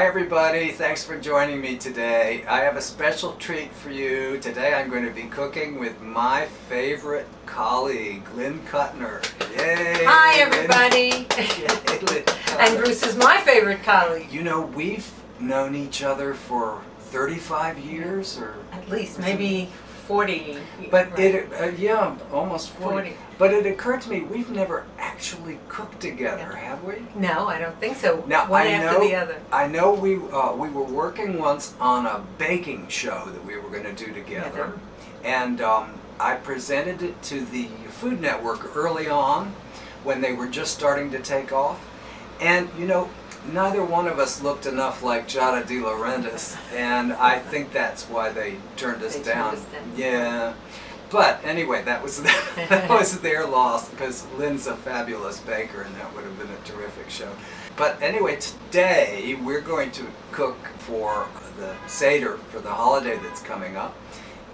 Hi everybody, thanks for joining me today. I have a special treat for you. Today I'm going to be cooking with my favorite colleague, Lynn Kutner. Yay! Hi everybody! Yay, Lynn. And Bruce is my favorite colleague. You know, we've known each other for 35 years or... At least, maybe 40. But right. yeah, almost 40. But it occurred to me, we've never actually cooked together, have we? No, I don't think so. Now, One after the other. I know we were working once on a baking show that we were going to do together. And I presented it to the Food Network early on when they were just starting to take off. And, you know, neither one of us looked enough like Jade and I think that's why they turned us down. Yeah. But anyway, that was their loss because Lynn's a fabulous baker and that would have been a terrific show. But anyway, today we're going to cook for the Seder, for the holiday that's coming up.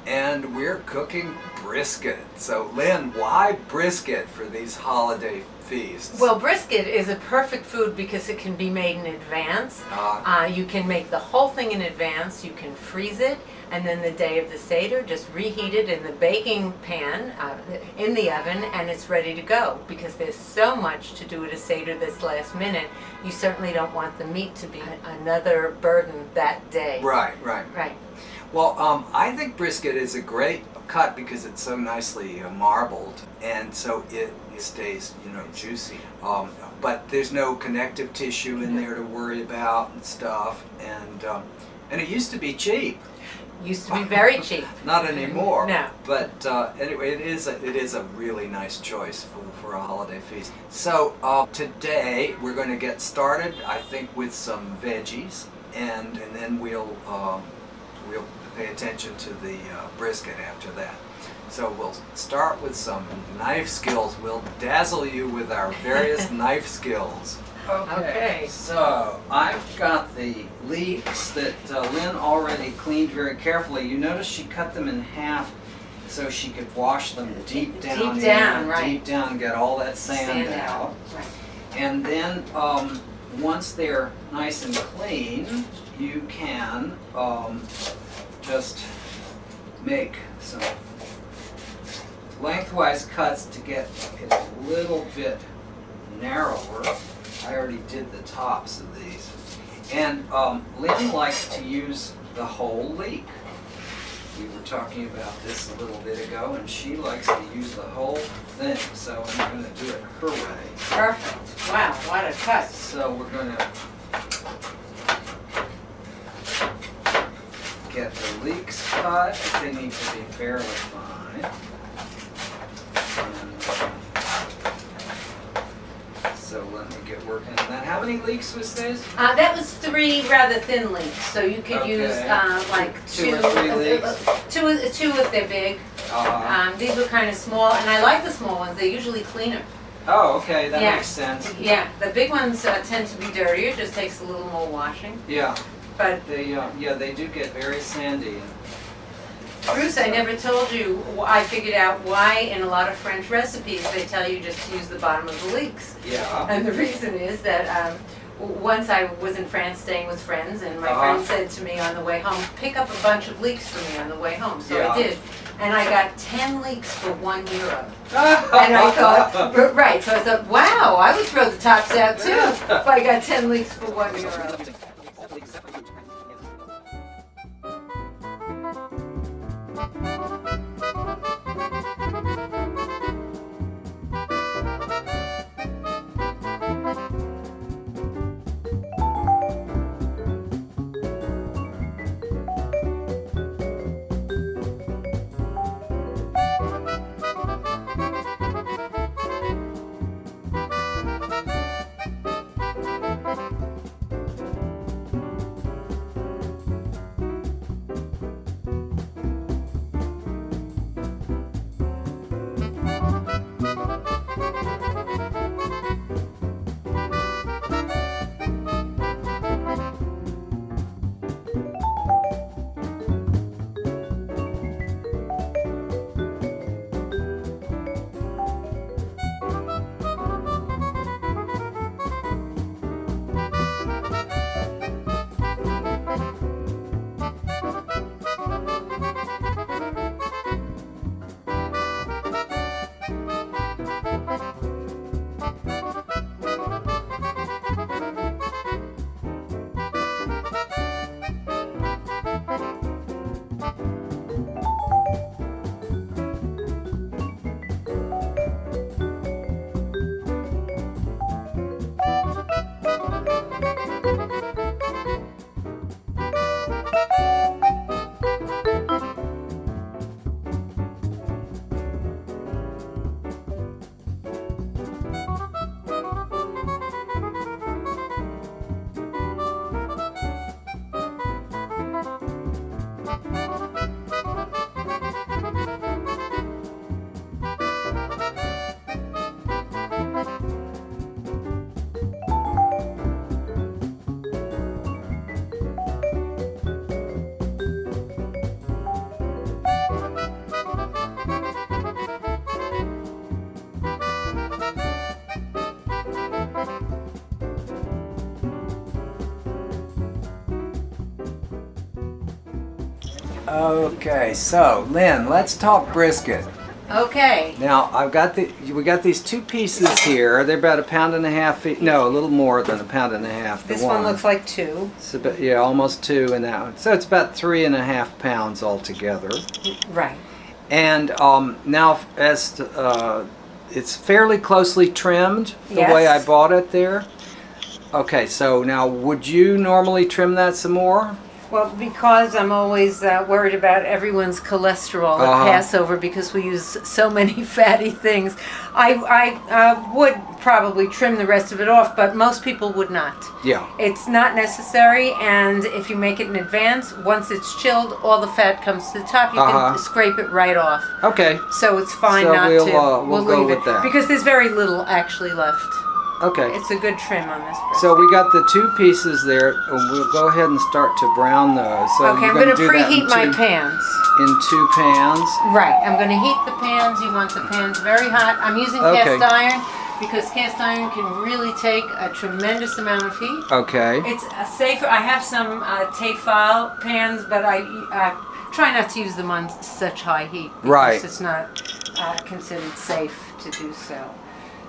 And we're cooking brisket. So Lynn, why brisket for these holiday feasts? Well, brisket is a perfect food because it can be made in advance. You can make the whole thing in advance. You can freeze it, and then the day of the Seder, just reheat it in the baking pan in the oven, and it's ready to go. Because there's so much to do at a Seder this last minute, you certainly don't want the meat to be another burden that day. Right. Well, I think brisket is a great cut because it's so nicely marbled, and so it stays, you know, juicy. But there's no connective tissue in there to worry about and stuff, and it used to be cheap. Used to be very cheap. Not anymore. No. But anyway, it is a really nice choice for a holiday feast. So today we're going to get started, I think, with some veggies, and then we'll pay attention to the brisket after that. So we'll start with some knife skills. We'll dazzle you with our various knife skills. Okay, so I've got the leeks that Lynn already cleaned very carefully. You notice she cut them in half so she could wash them deep down, get all that sand out. Right. And then once they're nice and clean, you can just make some lengthwise cuts to get it a little bit narrower. I already did the tops of these. And Lynn likes to use the whole leek. We were talking about this a little bit ago, and she likes to use the whole thing, so I'm going to do it her way. Perfect. Wow, what a cut. So we're going to get the leeks cut. They need to be fairly fine. So let me get working on that. How many leeks was this? That was 3 rather thin leeks, so you could use like 2 or 3 leeks? Two if they're big. These were kind of small, and I like the small ones. They're usually cleaner. Oh, okay, that makes sense. Yeah, the big ones tend to be dirtier. It just takes a little more washing. Yeah, but they do get very sandy. Bruce, I never told you, I figured out why in a lot of French recipes they tell you just to use the bottom of the leeks. Yeah. And the reason is that once I was in France staying with friends, and my friend said to me on the way home, pick up a bunch of leeks for me on the way home. So I did. And I got 10 leeks for €1. And I thought, right, so I thought, wow, I would throw the tops out too if I got 10 leeks for €1. Okay, so Lynn, let's talk brisket. Okay. Now we got these two pieces here. They're about 1.5 pounds. No, a little more than 1.5 pounds. This one looks like 2. It's about, yeah, almost 2 in that one. So it's about 3.5 pounds altogether. Right. And now, as to, it's fairly closely trimmed the way I bought it there. Okay, so now would you normally trim that some more? Well, because I'm always worried about everyone's cholesterol at Passover because we use so many fatty things, I would probably trim the rest of it off, but most people would not. Yeah. It's not necessary, and if you make it in advance, once it's chilled, all the fat comes to the top. You can scrape it right off. Okay. So it's fine so not we'll, to. We'll go leave with it that. because there's very little actually left. Okay. It's a good trim on this brisket. So we got the 2 pieces there, and we'll go ahead and start to brown those. So Okay, I'm going to preheat my pans. In 2 pans. Right, I'm going to heat the pans. You want the pans very hot. I'm using cast iron because cast iron can really take a tremendous amount of heat. Okay. It's safer. I have some Tefal pans, but I try not to use them on such high heat because it's not considered safe to do so.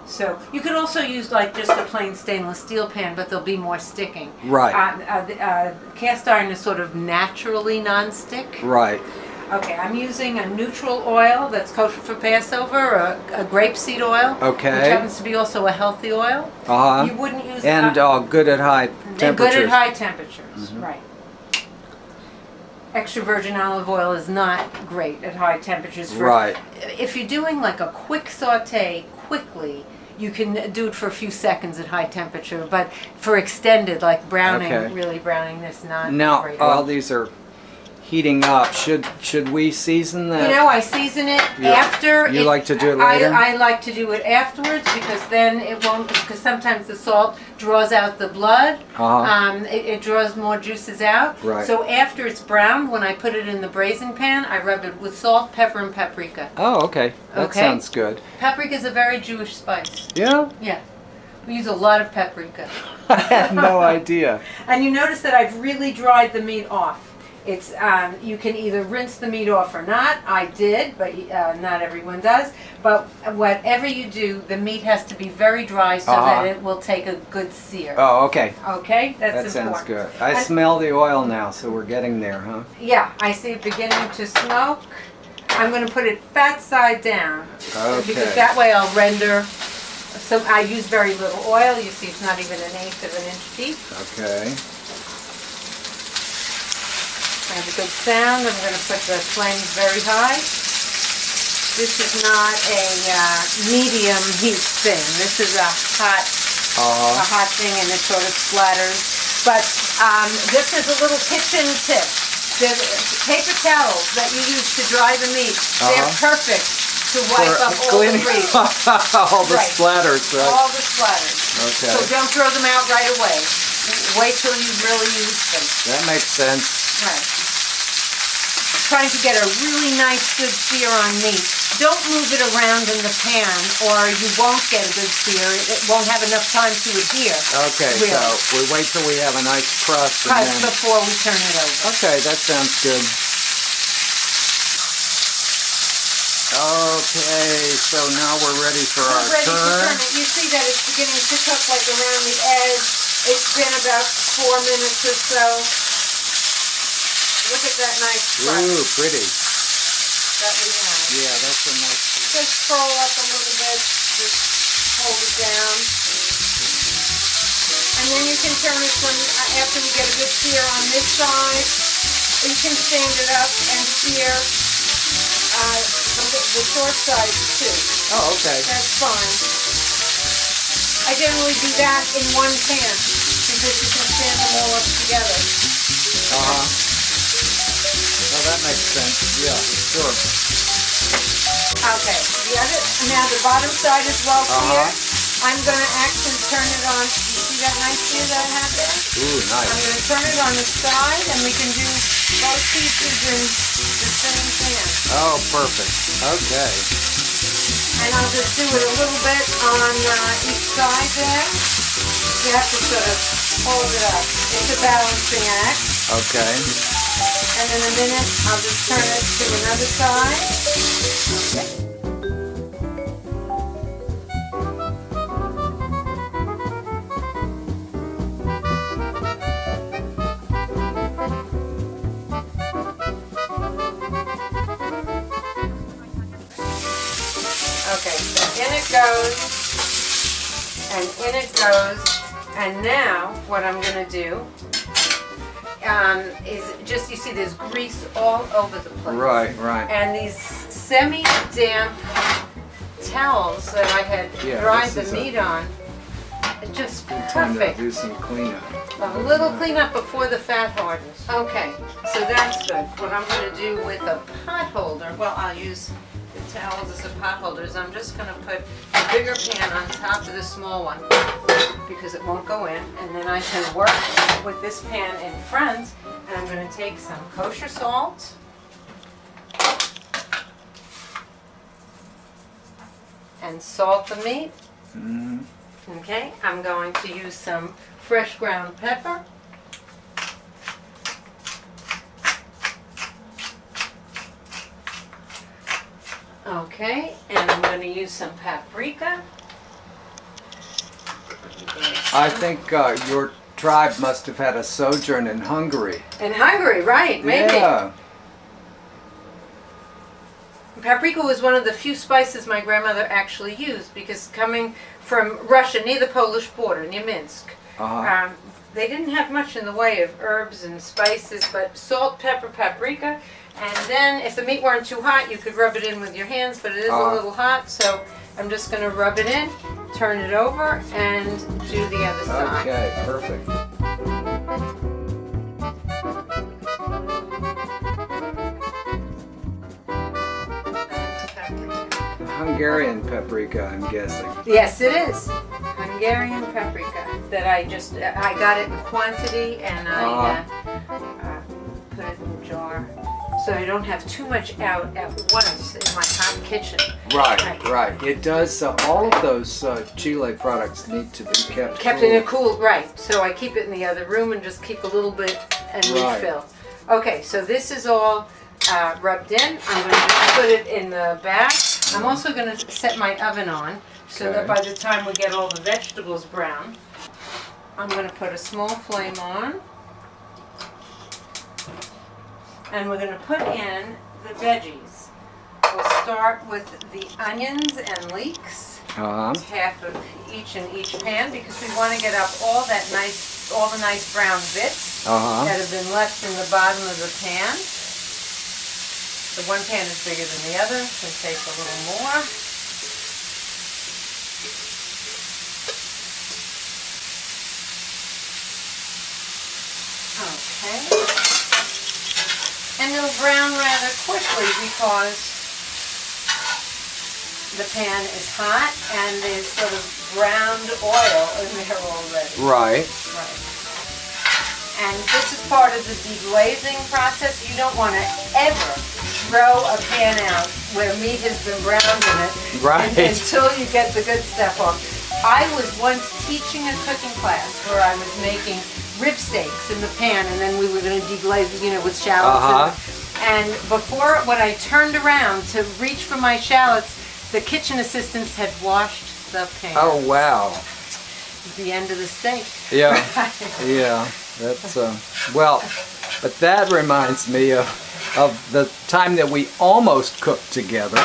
So you could also use like just a plain stainless steel pan, but they'll be more sticking. Right. Cast iron is sort of naturally non-stick. Right. Okay, I'm using a neutral oil that's kosher for Passover, a grapeseed oil. Okay. Which happens to be also a healthy oil. You wouldn't use and good at high temperatures. Good at high temperatures, right. Extra virgin olive oil is not great at high temperatures. If you're doing like a quick saute quickly, you can do it for a few seconds at high temperature, but for extended, like browning, really browning this, not now, great. While these are heating up, should we season that? You know, I season it after. You like to do it later? I like to do it afterwards because then it won't, because sometimes the salt draws out the blood. It draws more juices out. Right. So after it's browned, when I put it in the braising pan, I rub it with salt, pepper, and paprika. Oh, okay. That sounds good. Paprika is a very Jewish spice. Yeah? Yeah. We use a lot of paprika. I had no idea. And you notice that I've really dried the meat off. It's you can either rinse the meat off or not. I did, but not everyone does. But whatever you do, the meat has to be very dry so that it will take a good sear. Oh, okay. Okay, that's important. That sounds good. I smell the oil now, so we're getting there, huh? Yeah, I see it beginning to smoke. I'm going to put it fat side down. Okay. Because that way I'll render. So I use very little oil. You see, it's not even 1/8 of an inch deep. Okay. I have a good sound. I'm going to put the flames very high. This is not a medium heat thing. This is a hot thing, and it sort of splatters. But this is a little kitchen tip. The paper towels that you use to dry the meat, they're perfect to wipe up all the grease. All the splatters, right? All the splatters. Okay. So don't throw them out right away. Wait till you really use them. That makes sense. Right. Trying to get a really nice, good sear on meat. Don't move it around in the pan or you won't get a good sear. It won't have enough time to adhere. Okay, really. So we wait till we have a nice crust. Before we turn it over. Okay, that sounds good. Okay, so now we're ready for our ready turn. to turn it. You see that it's beginning to cook like around the edge. It's been about 4 minutes or so. Look at that nice crust Ooh, pretty. that we have. Yeah, that's a nice. Just scroll up a little bit, just hold it down. And then you can turn it from, after we get a good sear on this side, you can stand it up and sear the short side too. Oh, okay. That's fine. I generally do that in one pan because you can stand them all up together. Uh-huh. Well, that makes sense. Yeah, sure. Okay, now the bottom side is well seared. I'm going to actually turn it on. You see that nice sear that I have there? Ooh, nice. I'm going to turn it on the side and we can do both pieces in the same pan. Oh, perfect. Okay. And I'll just do it a little bit on each side there. You have to sort of hold it up. It's a balancing act. Okay. And in a minute, I'll just turn it to another side. Okay. Okay, so in it goes, and in it goes, and now what I'm going to do is just, you see there's grease all over the place. Right, right. And these semi-damp towels that I had dried the meat on, are just Time to perfect. do some cleanup. A little cleanup before the fat hardens. Okay, so that's good. What I'm going to do with a pot holder, well, I'll use the towels as a pot holder, is I'm just going to put a bigger pan on top of the small one because it won't go in, and then I can work with this pan in front, and I'm going to take some kosher salt. And salt the meat. Mm-hmm. Okay, I'm going to use some fresh ground pepper. Okay, and I'm going to use some paprika. I think your tribe must have had a sojourn in Hungary. In Hungary, right, maybe. Yeah. Paprika was one of the few spices my grandmother actually used because coming from Russia, near the Polish border, near Minsk, they didn't have much in the way of herbs and spices, but salt, pepper, paprika, and then if the meat weren't too hot, you could rub it in with your hands, but it is a little hot, so I'm just going to rub it in, turn it over, and do the other side. Okay, perfect. Hungarian paprika, I'm guessing. Yes, it is. Hungarian paprika that I got it in quantity and I put it in a jar so I don't have too much out at once in my hot kitchen. Right. It does, all of those Chile products need to be kept cool. In a cool, right. So I keep it in the other room and just keep a little bit and refill. Okay, so this is all rubbed in. I'm going to just put it in the bag. I'm also going to set my oven on so that by the time we get all the vegetables brown, I'm going to put a small flame on. And we're going to put in the veggies. We'll start with the onions and leeks, half of each in each pan, because we want to get up all the nice brown bits that have been left in the bottom of the pan. The one pan is bigger than the other, so it takes a little more. Okay. And it'll brown rather quickly because the pan is hot and there's sort of browned oil in there already. Right. And this is part of the deglazing process. You don't want to ever throw a pan out where meat has been browned in it until you get the good stuff off. I was once teaching a cooking class where I was making rib steaks in the pan and then we were going to deglaze, with shallots. And before, when I turned around to reach for my shallots, the kitchen assistants had washed the pan. Oh, wow. The end of the steak. Yeah. Yeah. That's, well, But that reminds me of the time that we almost cooked together.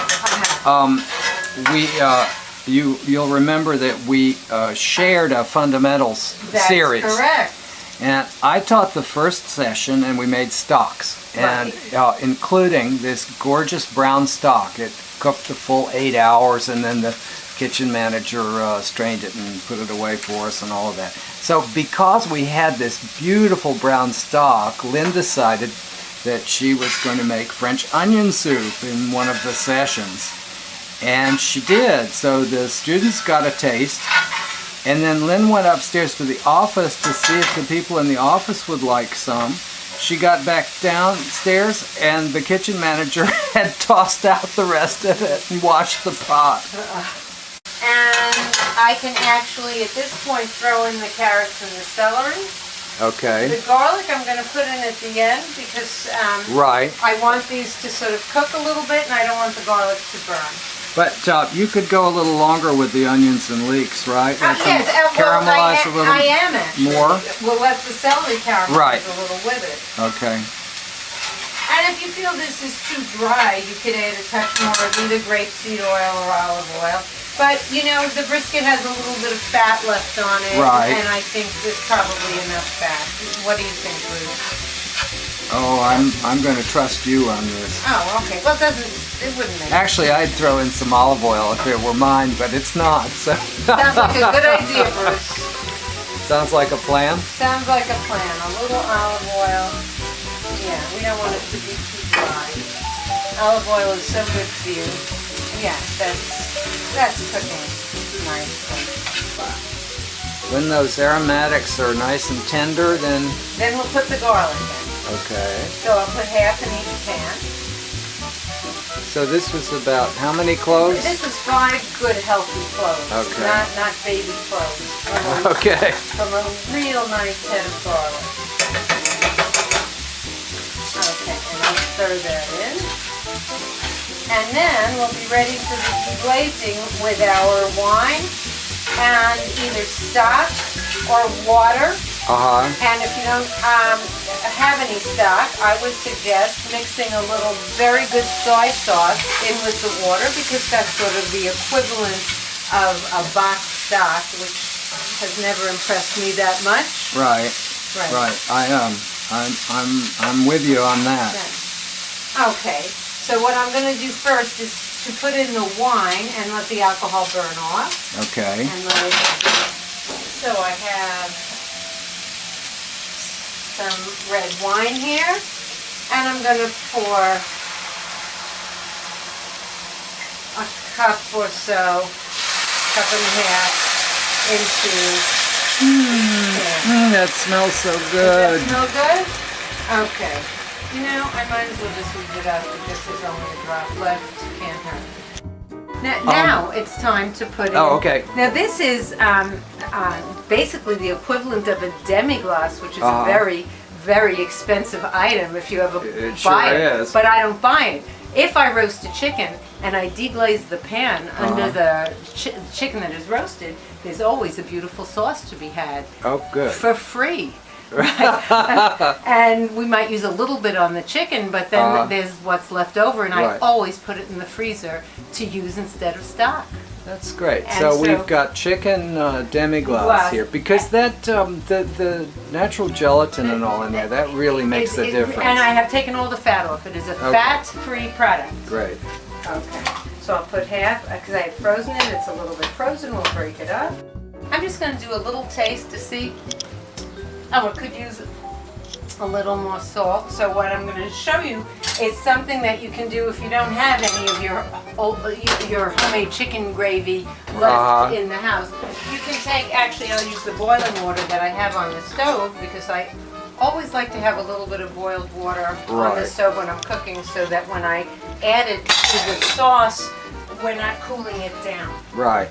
You'll remember that we shared a fundamentals series. That's correct. And I taught the first session, and we made stocks, and including this gorgeous brown stock. It cooked the full 8 hours, and then the kitchen manager strained it and put it away for us and all of that. So because we had this beautiful brown stock, Lynn decided that she was going to make French onion soup in one of the sessions. And she did. So the students got a taste. And then Lynn went upstairs to the office to see if the people in the office would like some. She got back downstairs and the kitchen manager had tossed out the rest of it and washed the pot. And I can actually, at this point, throw in the carrots and the celery. Okay. The garlic I'm going to put in at the end because right. I want these to sort of cook a little bit and I don't want the garlic to burn. But you could go a little longer with the onions and leeks, right? Yes, caramelize a little I am actually. more. We'll let the celery caramelize a little with it. Okay. And if you feel this is too dry, you could add a touch more of either grapeseed oil or olive oil. But, you know, the brisket has a little bit of fat left on it. Right. And I think there's probably enough fat. What do you think, Ruth? Oh, I'm going to trust you on this. Oh, okay. Well, it wouldn't make sense. Actually, I'd throw in some olive oil if it were mine, but it's not. So. Sounds like a good idea, Bruce. Sounds like a plan? Sounds like a plan. A little olive oil. Yeah, we don't want it to be too dry. Olive oil is so good for you. Yeah, that's cooking nicely. When those aromatics are nice and tender, then we'll put the garlic in. Okay. So I'll put half in each pan. So this was about how many cloves? This is 5 good healthy cloves. Okay. Not baby cloves. Okay. From a real nice head of garlic. Okay, and I'll stir that in. And then we'll be ready for the deglazing with our wine and either stock or water. And if you don't have any stock, I would suggest mixing a little very good soy sauce in with the water because that's sort of the equivalent of a box stock, which has never impressed me that much. Right. I'm with you on that. Okay. So what I'm going to do first is to put in the wine and let the alcohol burn off. Okay. And so I have some red wine here, and I'm going to pour a cup or so, cup and a half into that smells so good. Does that smell good? Okay. You know, I might as well just leave it out because there's only a drop left. Can't hurt. Now it's time to put in. Oh, okay. Now this is basically the equivalent of a demi-glace, which is a very, very expensive item if you ever buy it. Is. But I don't buy it. If I roast a chicken and I deglaze the pan under the chicken that is roasted, there's always a beautiful sauce to be had. Oh, good. For free. Right. And we might use a little bit on the chicken, but then there's what's left over, and I always put it in the freezer to use instead of stock. That's great. And So we've got chicken demi-glace here because that the natural gelatin and all in there, that really makes a difference. And I have taken all the fat off. It is a fat-free product. Great. Okay. So I'll put half because I had frozen it. It's a little bit frozen. We'll break it up. I'm just going to do a little taste to see. Oh, it could use a little more salt. So what I'm going to show you is something that you can do if you don't have any of your homemade chicken gravy left in the house. You can take, actually I'll use the boiling water that I have on the stove because I always like to have a little bit of boiled water on the stove when I'm cooking so that when I add it to the sauce, we're not cooling it down. Right.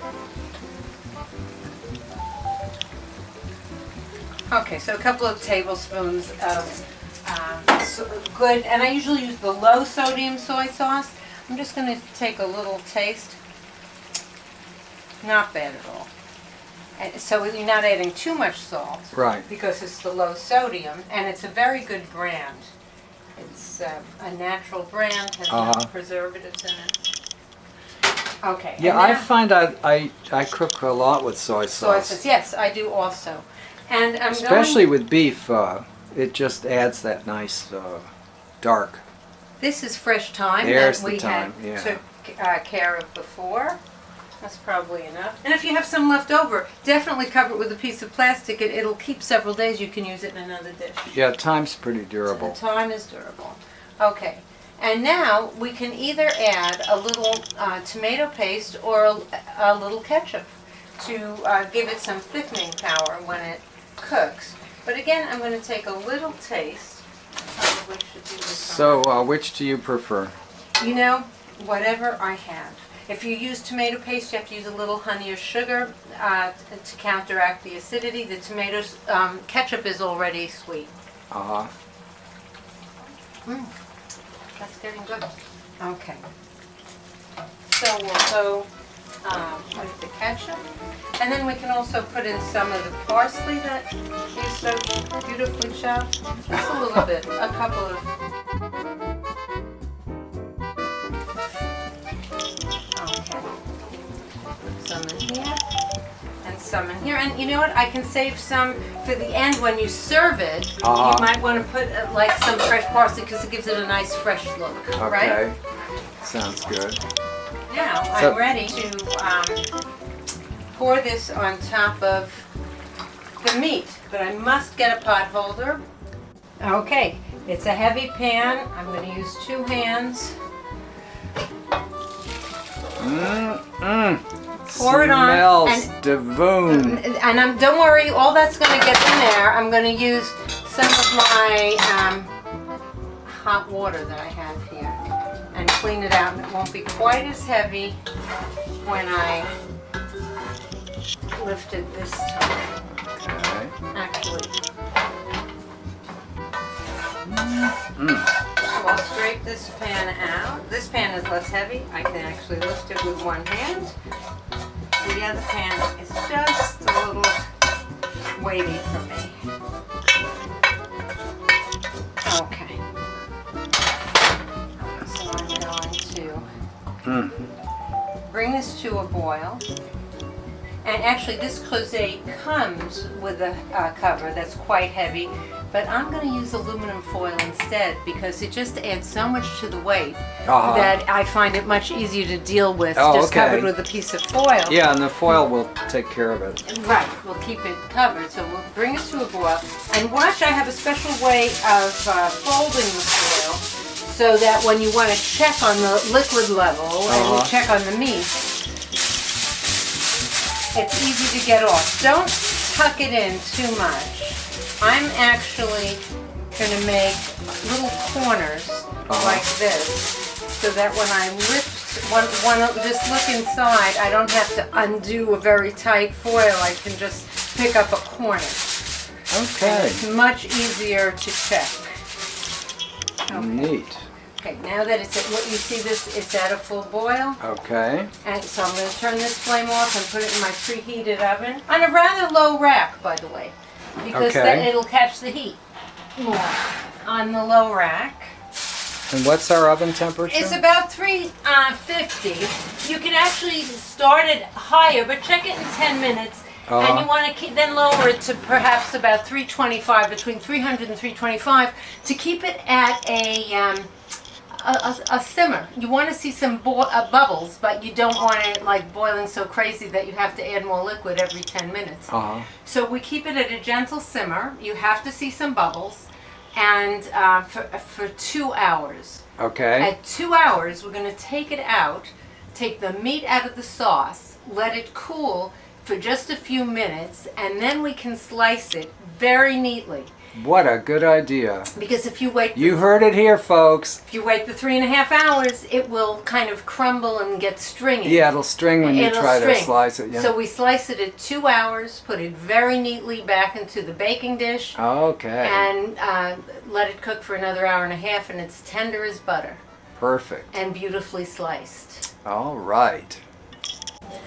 Okay, so a couple of tablespoons of good, and I usually use the low sodium soy sauce. I'm just going to take a little taste. Not bad at all. And so you're not adding too much salt. Right. Because it's the low sodium, and it's a very good brand. It's a natural brand, has no preservatives in it. Okay. Yeah, I find I cook a lot with soy sauce. Yes, I do also. And I'm especially with beef, it just adds that nice dark. This is fresh thyme There's that we took care of before. That's probably enough. And if you have some left over, definitely cover it with a piece of plastic. It'll keep several days. You can use it in another dish. Yeah, thyme's pretty durable. So thyme is durable. Okay. And now we can either add a little tomato paste or a little ketchup to give it some thickening power when it cooks. But again, I'm going to take a little taste. Probably should do this. So, which do you prefer? You know, whatever I have. If you use tomato paste, you have to use a little honey or sugar to counteract the acidity. The tomatoes, ketchup is already sweet. That's getting good. Okay. So we'll go with the ketchup. And then we can also put in some of the parsley that you so beautifully chopped. Just a little bit, a couple of... Some in here, and some in here. And you know what? I can save some for the end when you serve it. You might want to put like some fresh parsley because it gives it a nice fresh look, right? Okay, sounds good. Now I'm ready to pour this on top of the meat, but I must get a pot holder. Okay, it's a heavy pan. I'm going to use 2 hands. Pour it on. Smells divine. And don't worry, all that's going to get in there. I'm going to use some of my hot water that I have here and clean it out. And it won't be quite as heavy when I lift it this time. Okay. Actually. So I'll scrape this pan out. This pan is less heavy. I can actually lift it with one hand. The other pan is just a little weighty for me. Okay. So I'm going to bring this to a boil. And actually this creuset comes with a cover that's quite heavy, but I'm going to use aluminum foil instead because it just adds so much to the weight that I find it much easier to deal with covered with a piece of foil. Yeah, and the foil will take care of it. Right, we'll keep it covered. So we'll bring it to a boil. And watch, I have a special way of folding the foil so that when you want to check on the liquid level and you check on the meat, it's easy to get off. Don't tuck it in too much. I'm actually going to make little corners like this so that when I lift, just look inside, I don't have to undo a very tight foil. I can just pick up a corner. Okay. And it's much easier to check. Okay. Neat. Okay, now that it's at, what you see this, it's at a full boil. Okay. And so I'm going to turn this flame off and put it in my preheated oven on a rather low rack, by the way, because then it'll catch the heat more on the low rack. And what's our oven temperature? It's about 350. You can actually start it higher, but check it in 10 minutes. And you want to then lower it to perhaps about 325, between 300 and 325, to keep it at a simmer. You want to see some bubbles, but you don't want it like boiling so crazy that you have to add more liquid every 10 minutes. So we keep it at a gentle simmer. You have to see some bubbles, and for 2 hours. Okay. At 2 hours, we're going to take it out, take the meat out of the sauce, let it cool for just a few minutes, and then we can slice it very neatly. What a good idea. Because if you wait... You heard it here, folks. If you wait the 3.5 hours, it will kind of crumble and get stringy. Yeah, it'll string when you try to slice it. Yeah. So we slice it at 2 hours, put it very neatly back into the baking dish. Okay. And let it cook for another 1.5 hours, and it's tender as butter. Perfect. And beautifully sliced. All right.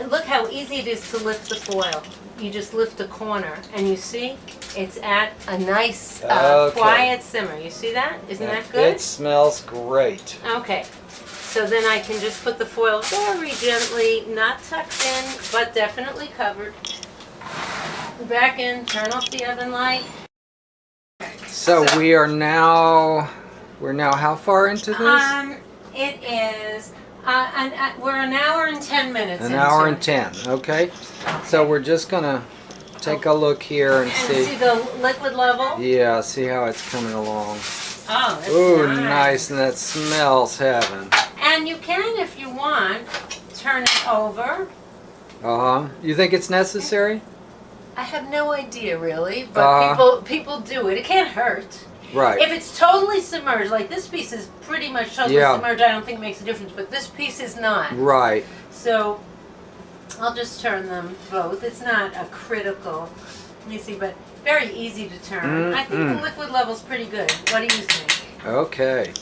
Look how easy it is to lift the foil. You just lift a corner, and you see it's at a nice, quiet simmer. You see that? Isn't that good? It smells great. Okay. So then I can just put the foil very gently, not tucked in, but definitely covered. Back in, turn off the oven light. So we're now how far into this? It is, we're an hour and 10 minutes An into hour it. and 10, okay. So we're just gonna take a look here and see. See the liquid level? Yeah, see how it's coming along. Oh, that's Ooh, nice. nice, and that smells heaven. And you can, if you want, turn it over. You think it's necessary? I have no idea really, but people do it. It can't hurt. Right. If it's totally submerged, like this piece is pretty much totally submerged, I don't think it makes a difference, but this piece is not. Right. So I'll just turn them both. It's not a critical, let me see, but very easy to turn. I think the liquid level's pretty good. What do you think? Okay.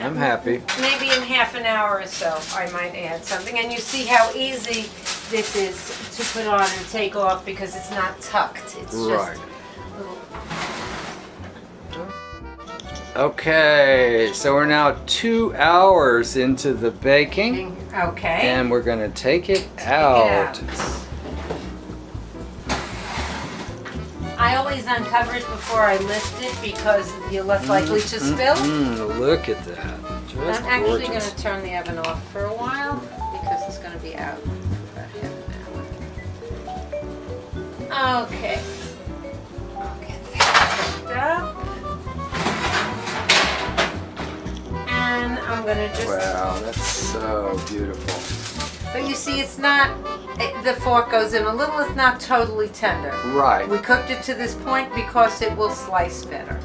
I'm happy. Maybe in half an hour or so I might add something. And you see how easy this is to put on and take off because it's not tucked. It's Right. just little. Okay, so we're now 2 hours into the baking. Okay. And we're gonna take it out. I always uncover it before I lift it because you're less likely to spill. Look at that. Just I'm actually going gorgeous. to turn the oven off for a while because it's going to be out for about half an hour. Okay. I'll get that hooked up. And I'm going to just... Wow, that's so beautiful. But you see, it's not... the fork goes in a little, it's not totally tender. Right. We cooked it to this point because it will slice better.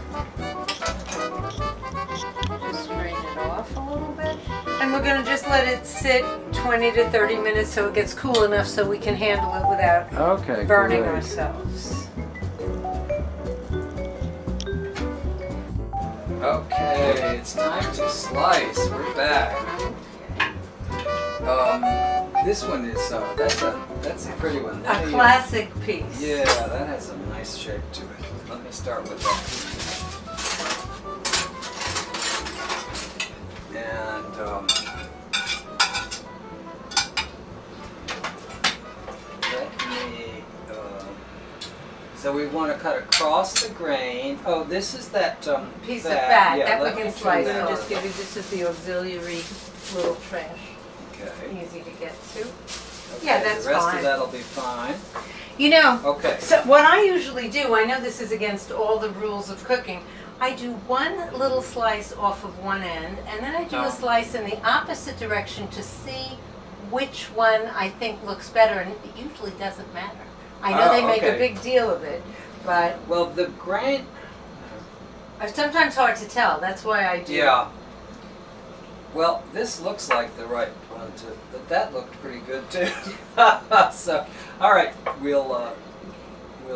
Just strain it off a little bit. And we're going to just let it sit 20 to 30 minutes so it gets cool enough so we can handle it without burning great. ourselves. Okay, it's time to slice. We're back. This one is that's a pretty one. A classic piece. Yeah, that has a nice shape to it. Let me start with that. And let me. So we want to cut across the grain. Oh, this is that Piece of fat Yeah, that we let me can turn slice. that I'm just off. giving this is the auxiliary little trash. Okay. Easy to get to. Okay, Yeah, that's the rest fine. of that'll be fine. You know, Okay. so what I usually do, I know this is against all the rules of cooking, I do one little slice off of one end, and then I do a slice in the opposite direction to see which one I think looks better, and it usually doesn't matter. I know they make a big deal of it, but Well, the grain. it's sometimes hard to tell. That's why I do. Yeah. Well, this looks like the right one too, but that looked pretty good too. So, all right, we'll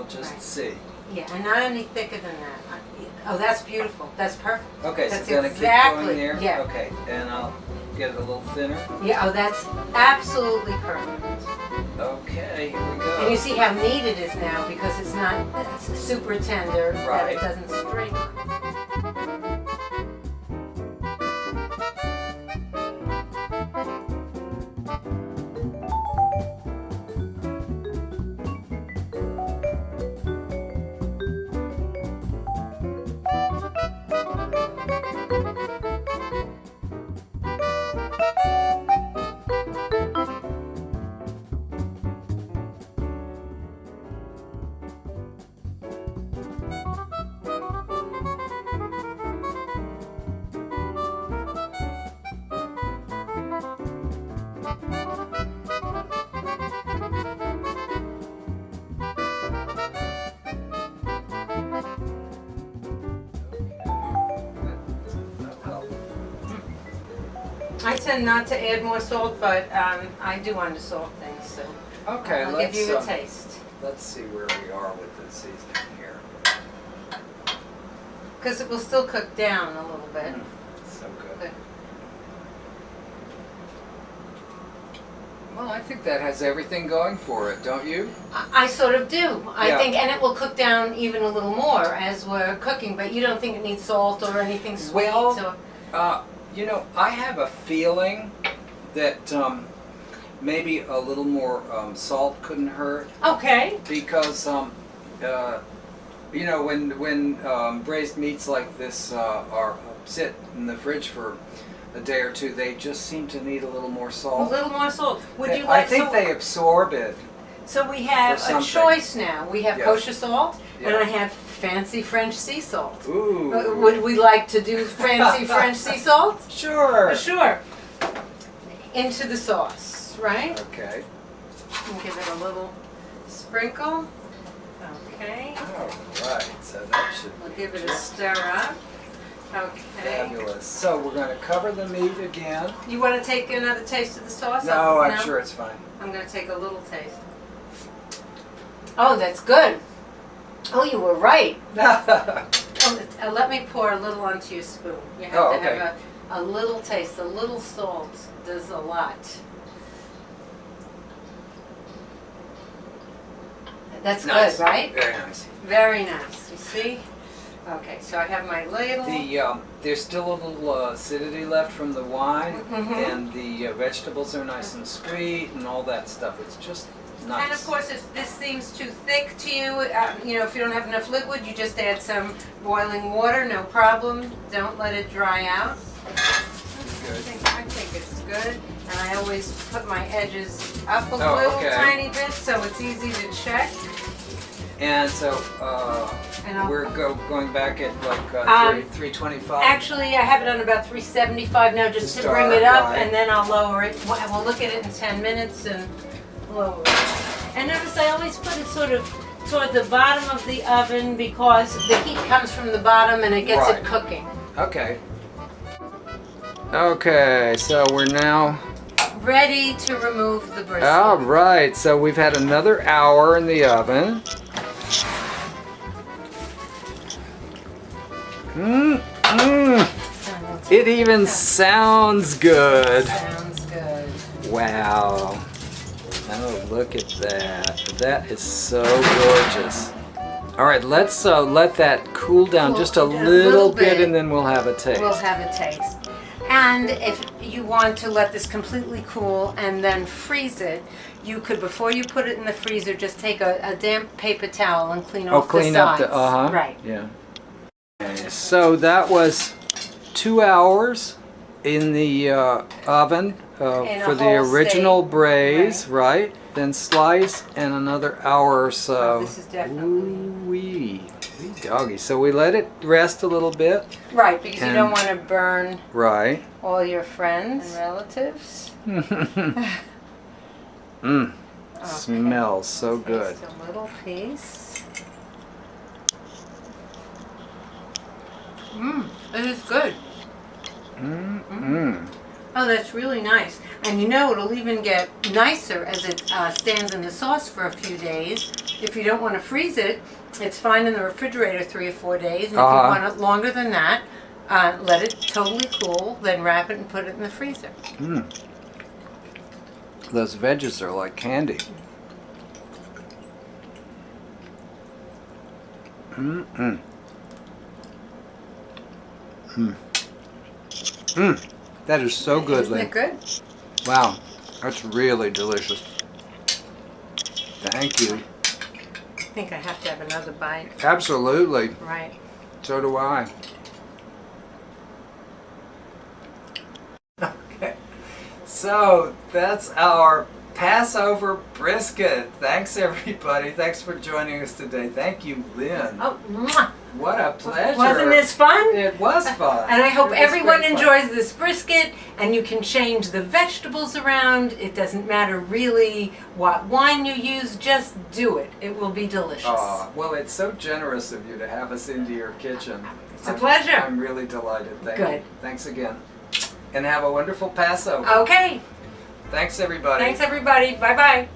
just see. Yeah, and not any thicker than that. Oh, that's beautiful. That's perfect. Okay, That's so gonna exactly, keep going there. yeah. Okay, and I'll get it a little thinner. Yeah, oh, that's absolutely perfect. Okay, here we go. And you see how neat it is now because it's not it's super tender, that Right. it doesn't string. I tend not to add more salt, but I do undersalt things, so Okay, I'll let's give you a taste. let's see where we are with the seasoning here. Because it will still cook down a little bit. So good. Good. Well, I think that has everything going for it, don't you? I sort of do. I Yeah. think, and it will cook down even a little more as we're cooking, but you don't think it needs salt or anything sweet? Well, so. you know, I have a feeling that maybe a little more salt couldn't hurt. Okay. Because, you know, when braised meats like this are sit in the fridge for a day or two, they just seem to need a little more A salt. little more salt. Would you like? I think they absorb it. So we have or a something. choice now. We have Yeah. kosher salt, and Yeah. I have fancy French sea salt. Ooh. Would we like to do fancy French sea salt? Sure. Sure. Into the sauce, right? Okay. And give it a little sprinkle. Okay. All right. So that should We'll be give it a just stir up. Okay. fabulous. So we're going to cover the meat again. You want to take another taste of the sauce? No, I'm sure it's fine. I'm going to take a little taste. Oh, that's good. Oh, you were right. Oh, let me pour a little onto your spoon. You have to okay. have a little taste. A little salt does a lot. That's Nice. good, right? Very nice. Very nice. You see? Okay, so I have my ladle. There's still a little acidity left from the wine, Mhm. and the vegetables are nice and sweet, and all that stuff. It's just nice. And of course, if this seems too thick to you, you know, if you don't have enough liquid, you just add some boiling water, no problem. Don't let it dry out. I think it's good. And I always put my edges up a little okay. tiny bit so it's easy to check. And so And I'll- we're going back at like 325. Actually, I have it on about 375 now just to bring start, it up, right. and then I'll lower it. We'll look at it in 10 minutes and lower it. And notice I always put it sort of toward the bottom of the oven because the heat comes from the bottom and it gets it Right. cooking. Okay. Okay, so we're now Ready to remove the brisket. all right. So we've had another hour in the oven. It even sounds good. Sounds good. Wow. Oh, look at that. That is so gorgeous. All right, let's let that cool down Cool just a down a little little bit, bit. and then we'll have a taste. We'll have a taste. And if you want to let this completely cool and then freeze it, you could, before you put it in the freezer, just take a damp paper towel and clean off clean the up sides. the Right. Yeah. Okay, so that was 2 hours in the oven In a for the whole original steak. braise, right? Then slice, and another hour or so. Oh, this is definitely- Ooh-wee. Doggy. So we let it rest a little bit. Right, because you And- don't want to burn Right. all your friends and relatives. Okay. Smells so good. Just a little piece. It is good. Oh, that's really nice. And you know, it'll even get nicer as it stands in the sauce for a few days. If you don't want to freeze it, it's fine in the refrigerator 3 or 4 days. And if you want it longer than that, let it totally cool, then wrap it and put it in the freezer. Those veggies are like candy. That is so good, Isn't Lynn. it good? Wow, that's really delicious. Thank you. I think I have to have another bite. Absolutely. Right. So do I. Okay. So that's our Passover brisket. Thanks everybody. Thanks for joining us today. Thank you, Lynn. Oh, mwah. What a pleasure. Wasn't this fun? It was fun. And I hope It was everyone great fun. enjoys this brisket, and you can change the vegetables around. It doesn't matter really what wine you use, just do it. It will be delicious. Well, it's so generous of you to have us into your kitchen. It's a pleasure. I'm really delighted. Thank Good. you. Thanks again. And have a wonderful Passover. Okay. Thanks everybody. Thanks, everybody. Bye-bye.